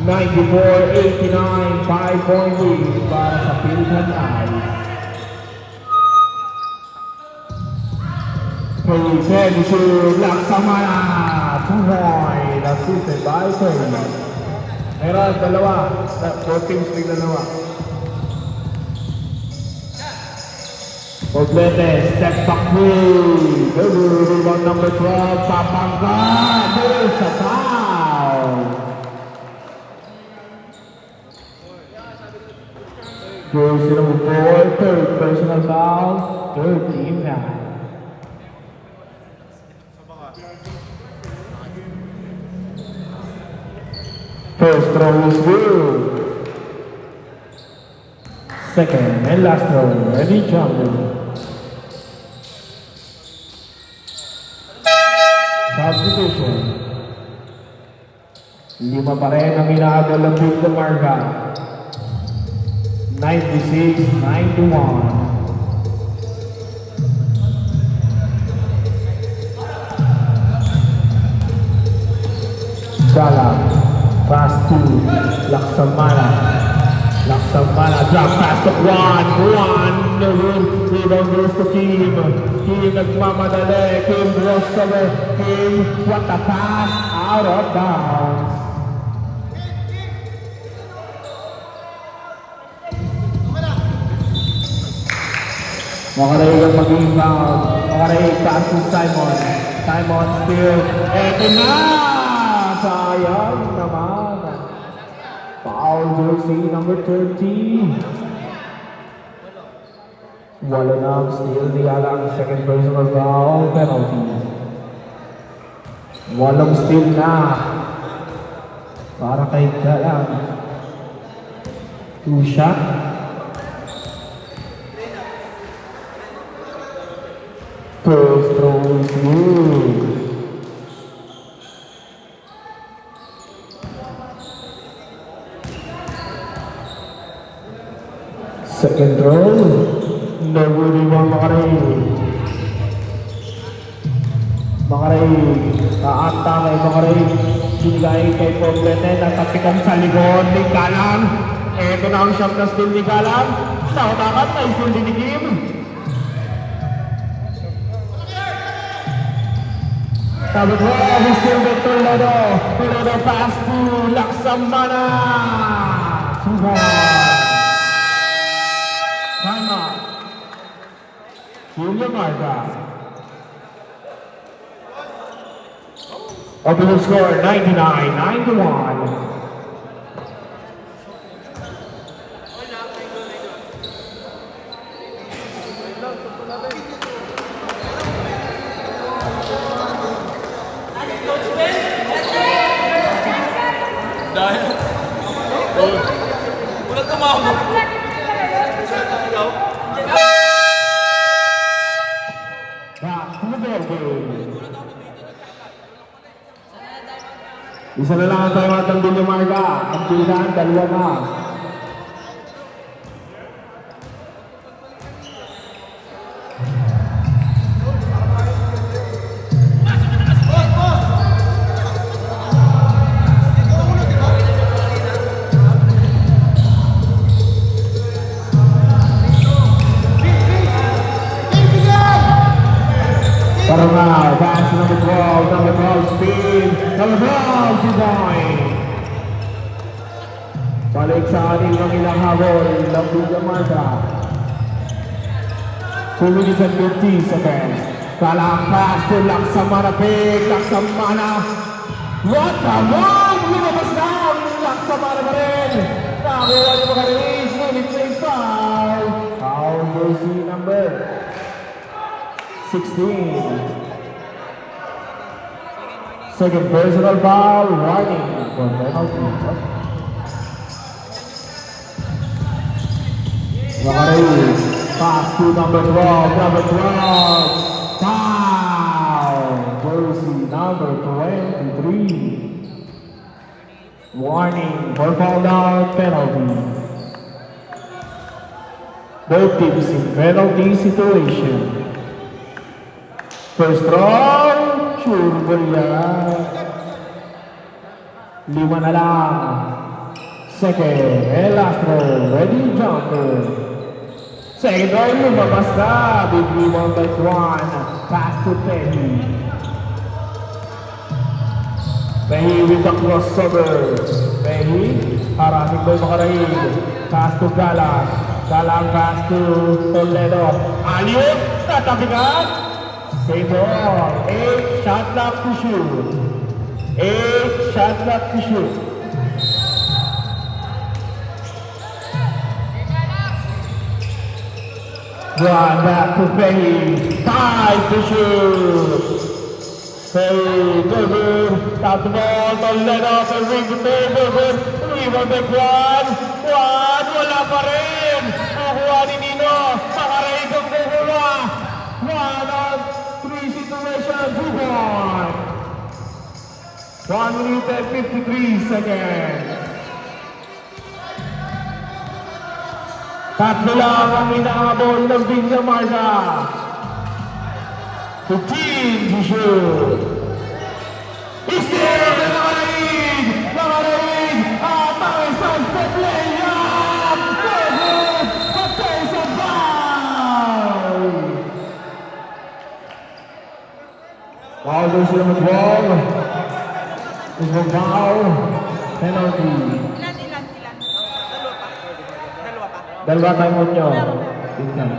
94-89, 5-point lead para sa Philippine Eyes. Pwede si Laksamana, 2 point, assisted by Tony. Meron, dalawa, 14 string dalawa. Poblete, step back three. Rebound number 12, Papangka, there's a foul. Jersey number 4, third personal foul, third team now. First throw is good. Second and last throw, ready, jumper. Substitution. Lima pa rin ang inaabol ng Villamarca. 96-91. Galang, pass to Laksamana. Laksamana, drop pass to Juan. Rebound goes to Kim. Kim nagmamadali. Kim crossover. Kim, what a pass, out of bounds. Makaray ang mag-inbound. Makaray, pass to Simon. Simon still. Eto na! Sayang naman. Foul jersey number 30. Wala na ang steal ni Galang. Second personal foul penalty. Walang steal na. Para kay Galang. 2 shot. First throw is good. Second throw. Nagulibang Makaray. Makaray. Taata kay Makaray. Sinigay kay Poblete. Natapikan sa likod ni Galang. Ito na ang siyam na steal ni Galang. Nakatakat na steal ni Kim. Sabi ko, steal by Toledo. Toledo pass to Laksamana. Time out. Julia Marga. Opening score 99-91. Ulat ka mama. Back to the building. Isa na lang ang tayo atang Julia Marga. Ang pilihan, dalawa na. Para now, pass to number 12, speed, number 12, 2 point. Balik sa ating ng ilang habol, ng Julia Marga. 2 minutes and 50 seconds. Kalang pass to Laksamana Pig, Laksamana. What a move! Lumabas na ang Laksamana pa rin. Nakuha niyo makarelease, ngunit may foul. Foul jersey number 16. Second personal foul, warning for penalty. Makaray, pass to number 12, foul, jersey number 23. Warning for foul out penalty. Both teams in penalty situation. First round, sure ba yan? 5 na lang. Second, and last row, ready jumper. Second row, lumabas na. Big rebound by Juan. Pass to Pehi. Pehi with the crossover. Pehi, harassing by Makaray. Pass to Galang. Galang pass to Toledo. Aliut, tatabigan. Save ball. 8 shot left to shoot. 8 shot left to shoot. Run back to Pehi. 5 to shoot. Pehi, good. Top the ball. Toledo. The ring to good. Rebound by Juan. Juan, wala pa rin. Kukuha ni Nino. Makaray kong kukuha. One on 3 situation, 2 point. 1 minute and 53 seconds. Tatlo lang ang inaabol ng Julia Marga. 15 to shoot. Is there the Makarig? Makarig! At ang isang play-up! Good! But there's a foul! Foul doon sila mag-ball. Is a foul. Penalty. Dalawa time out nyo. Tingnan.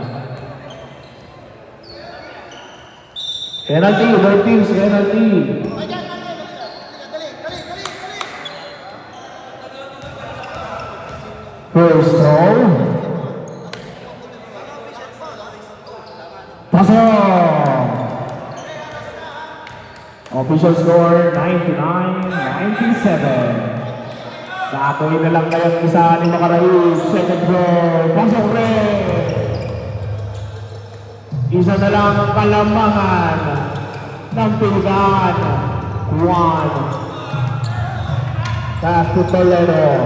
Penalty, both teams, penalty. First throw. Pasok. Official score 99-97. Nakuha na lang kayong isa ni Makaraig. Second row, pasok rin. Isa na lang ang kalamangan ng Piligan. 1. Pass to Toledo.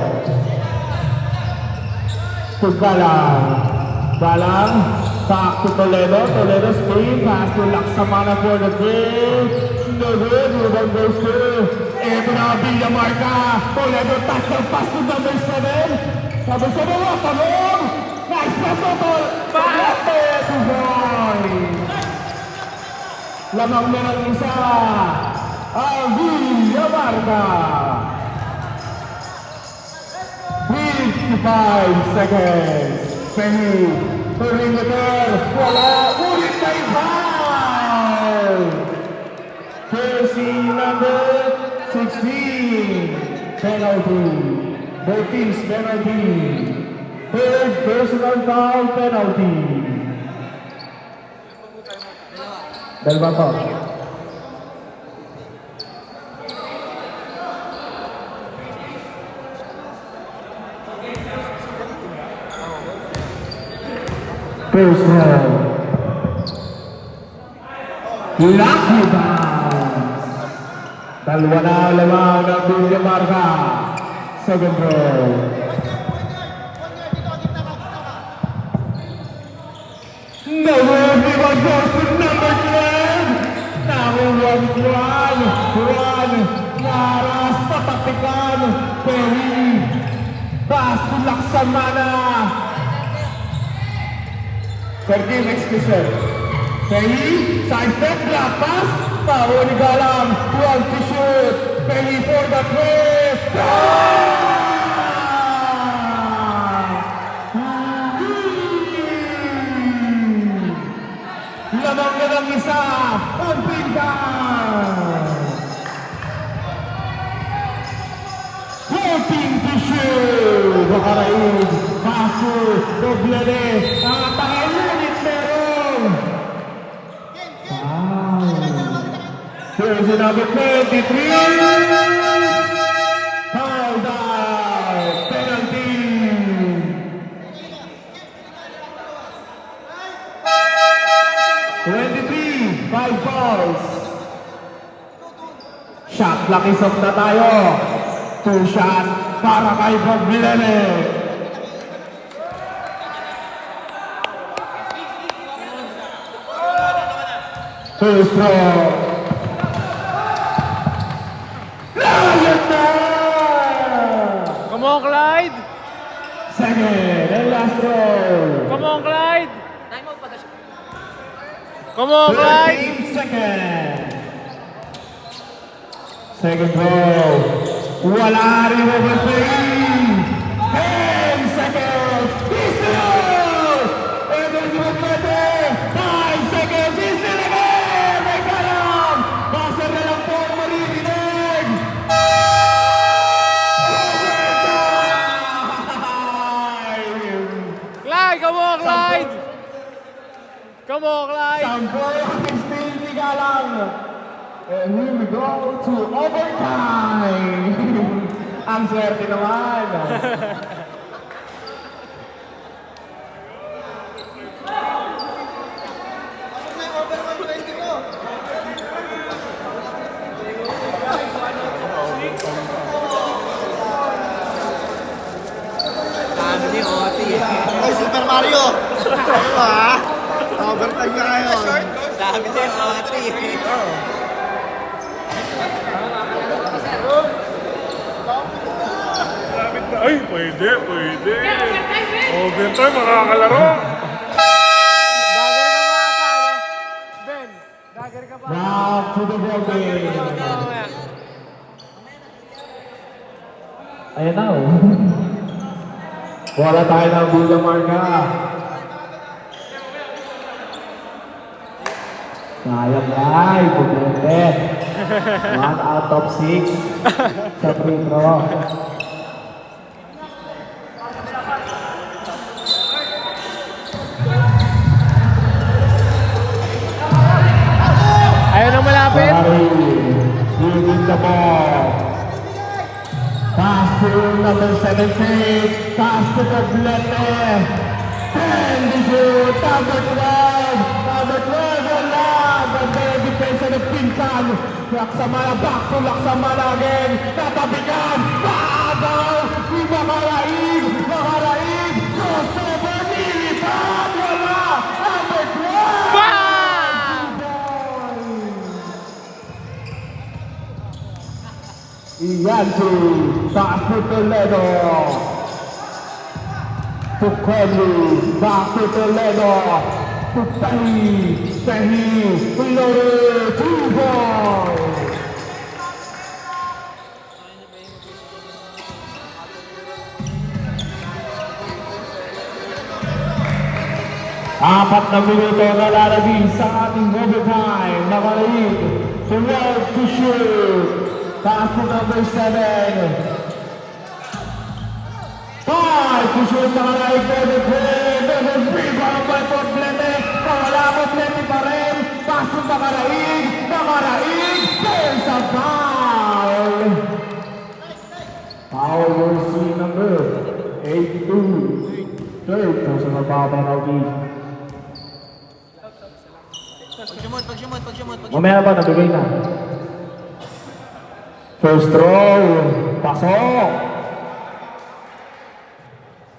To Galang. Galang. Back to Toledo. Toledo spin. Pass to Laksamana for the game. No good. Ruben goes to. Ito na Villamarca. Toledo touchdown pass to number 7. Number 7. Watanong. Nice pass to Toledo. Bakit? Boy. Lamang na ng isa. Villamarca. 55 seconds. Penny. Perimeter. Wala. Ulit na foul. Jersey number 16. Penalty. Both teams penalty. Third personal foul penalty. Dalawa to. First row. Lucky bounce. Dalawa na lamang ng Villamarca. Second row. No, everyone goes to number 12. Number 1. Naras, patapikan. Perry. Pass to Laksamana. Sergey execution. Perry, side step, drop pass. Pao ni Galang, 12 to shoot. Perry for the play. Lamang na ng isa. Ang Piligan. 14 to shoot. Makaraig. Paso. Doblere. Nakatahin. Unit meron. Here's the number 23. Foul out. Penalty. 23. 5 fouls. Shot clock is off na tayo. 2 shot para kay Doblere. First row. Layot na! Come on, Clyde! Second and last row. Come on, Clyde! Come on, Clyde! 13 seconds. Second row. Wala rin over 10 seconds. He's still! And there's one better. 5 seconds. He's still again. May kalam. Basa na lang po ang maririnig. Clyde, come on, Clyde! Come on, Clyde! Sampo, still Galang. And here we go to overtime. Ang swerte naman. Pasok na yung over 120 ko. Ay, Super Mario! Ano ba? Overtime ka ngayon. Sabi niya yung ate. Lapit na. Ay, pwede. Overtime, makakalaro. Dagger ka ba ata, no? Ben, dagger ka ba? Back to the building. Ayan na oh. Wala tayo ng Villamarca. Sayang ay, pupunte. 1 out of 6 sa free throw. Ayaw nang malapit. Sorry. Giving the ball. Pass to number 17. Pass to the left. And the shoot. Number 12. Number 12. Wala. Ganda yung depensa ng Pinsan. Laksamana. Back to Laksamana again. Tatabigan. Babaw. Makaraig. Makaraig. Crossover. Nilipad. Wala. Number 12. Ianto, back to Toledo. To Conley, back to Toledo. To Tahi, reloaded, 2 points. Apat na minuto na lalagay sa ating overtime. Nakaraig, to round to shoot. Pass to number 7. 5 to shoot, nakaraig for the play. Number 3, parang may probleme. Wala probleme pa rin. Pass to nakaraig. Nakaraig. There's a foul. Foul jersey number 82. Third personal foul penalty. Pag-sumot. Mamaya ba nabigay na? First throw, pasok.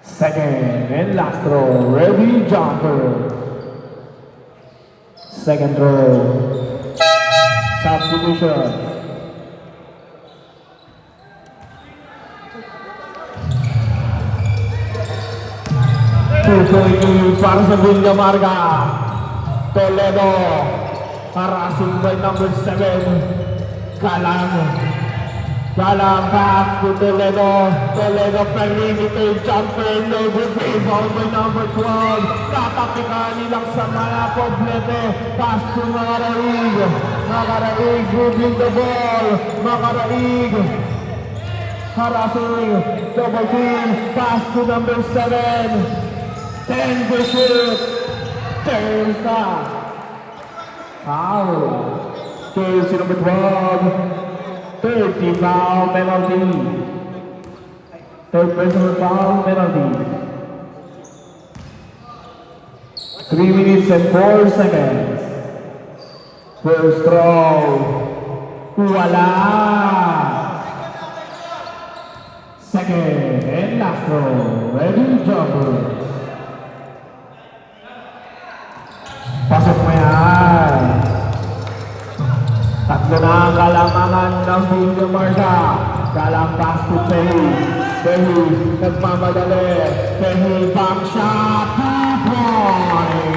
Second and last throw, ready jumper. Second throw, substitution. Tutuloy para sa Villamarga. Toledo, harassing by number 7, Galang. Galang back to Toledo. Toledo perimeter jumper. No good rebound by number 12. Tatapikan nilang sa mga probleme. Pass to Makaraig. Makaraig dribbling the ball. Makaraig. Harassing. Double team. Pass to number 7. 10 to shoot. There's that. Foul. Jersey number 12. 30 foul penalty. Third personal foul penalty. 3 minutes and 4 seconds. First throw. Wala. Second and last throw. Ready jumper. Pasok mo yan. Tatlo na ang kalamangan ng Villamarga. Galang pass to Pehi. Pehi nagmamadali. Pehi back shot. 2 points.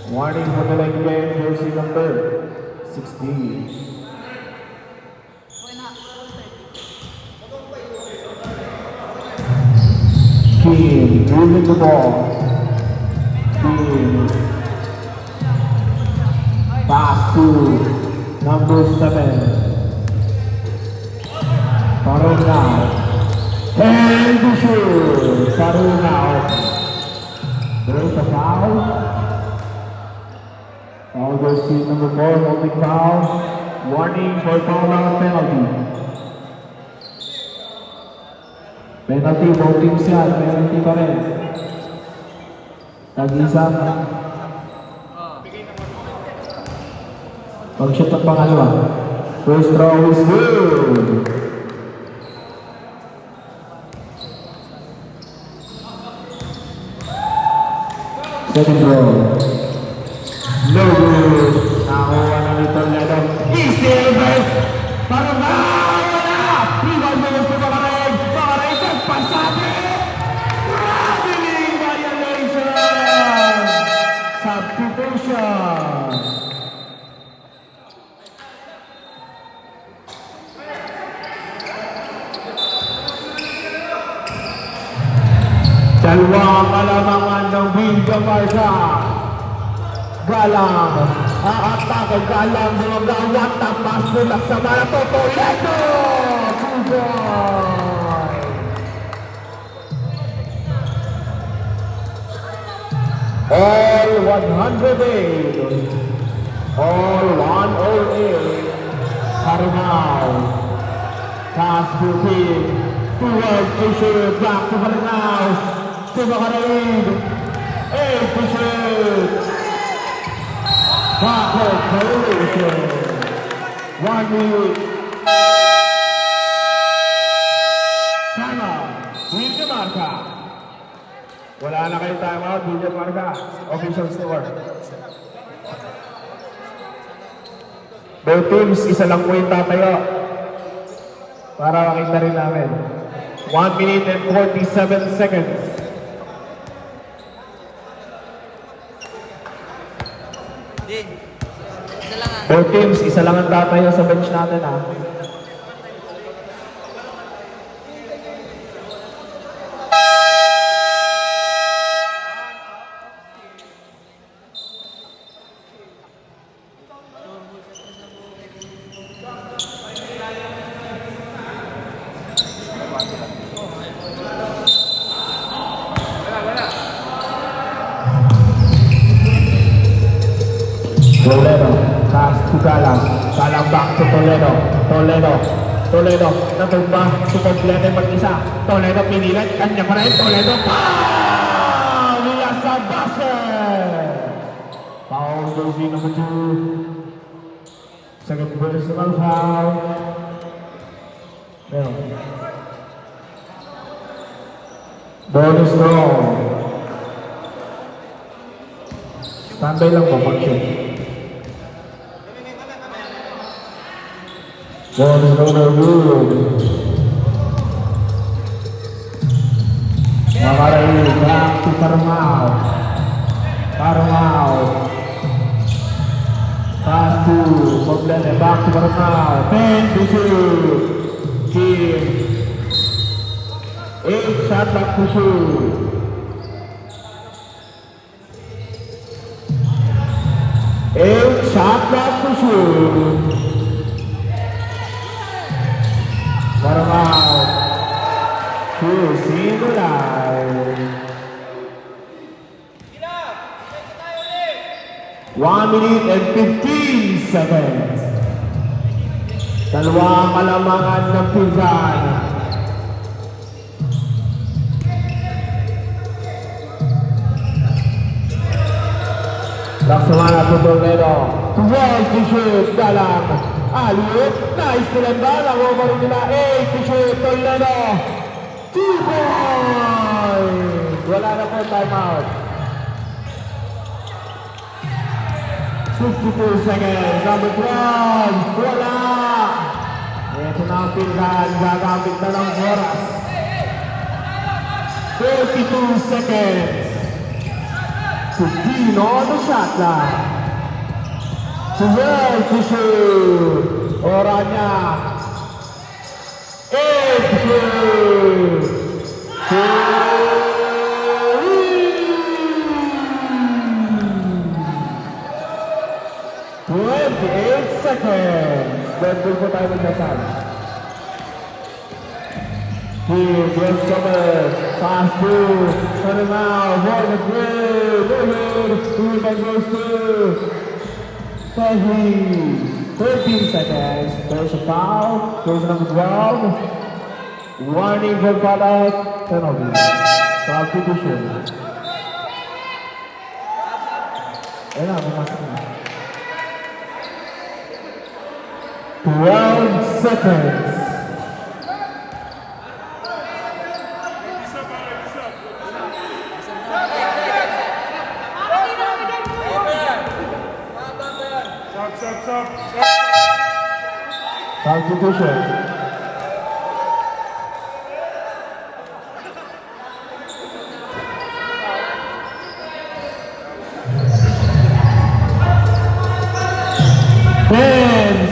Warning for the leg game. Jersey number 16. Kim moving the ball. Kim. Pass to number 7. Parunao. And to shoot. Parunao. There's a foul. Foul goes to number 4, holding foul. Warning for foul out penalty. Penalty, both teams yan. Penalty pa rin. Tag-isang. Pag-shoot ang pangalawa. First throw is good. Second throw. No good. Nakuha na nito Toledo. He's still best. Parang wala. Rebound goes to Makaraig. Makaraig nagpasabi. Traveling violation. Substitution. Dalawang kalamangan ng Villamarga. Galang. Aatake Galang. Lumagawat na pass nila sa Marato. Toledo. 2 points. All 108. All 108. Paranao. Pass to team. Towards Fisher. Back to Paranao. To Macaraig. 8 to shoot. Backward collision. 1 minute. Tama. Wilde Marca. Wala na kayo timeout. Wilde Marca. Official score. Both teams, isa lang po yung tatayo. Para makita rin namin. 1 minute and 47 seconds. Both teams, isa lang ang tatayo sa bench natin ha. Toledo, pass to Galang. Galang back to Toledo. Toledo, natumba. Si Complete mag-isa. Toledo pinilit. Kanya pa rin. Toledo, pow! Mula sa basket! Foul jersey number 2. Second personal foul. Meron. Bonus roll. Standby lang po pag-shoot. Bonus roll good. Macaraig back to Paranao. Pass to Complete back to Paranao. 10 to shoot. Team. 8 shot back to shoot. Shot back to shoot. Paranao. Choosing the line. 1 minute and 15 seconds. Dalawang kalamangan ng pinsan. Laksamana to Toledo. 12 to shoot. Galang. Aliut. Nice to land ball. Ang over nila. 8 to shoot. Toledo. 2 points. Wala na po timeout. 52 seconds. Number 12. Wala. Ito na ang pinsan. Gagamit na ng oras. 32 seconds. 15 on the shot line. 12 to shoot. Oranya. 8 to shoot. 28 seconds. Bendul po tayo magdasal. Here, West Summers, pass through, turn him out, ball the grid, rebound goes to Tehi. 13 seconds, there's a foul, goes number 12. Warning for foul out, penalty. Substitution. Ayun na, pumasok na. 12 seconds. Substitution.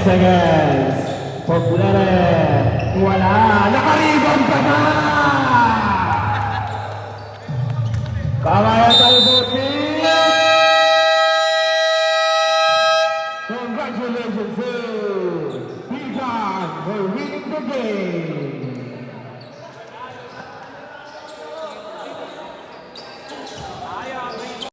Seconds. Popular. Wala. Nakaribang ka na! Kamaya tayo po, team! Congratulations, sir! Pigan for winning the game!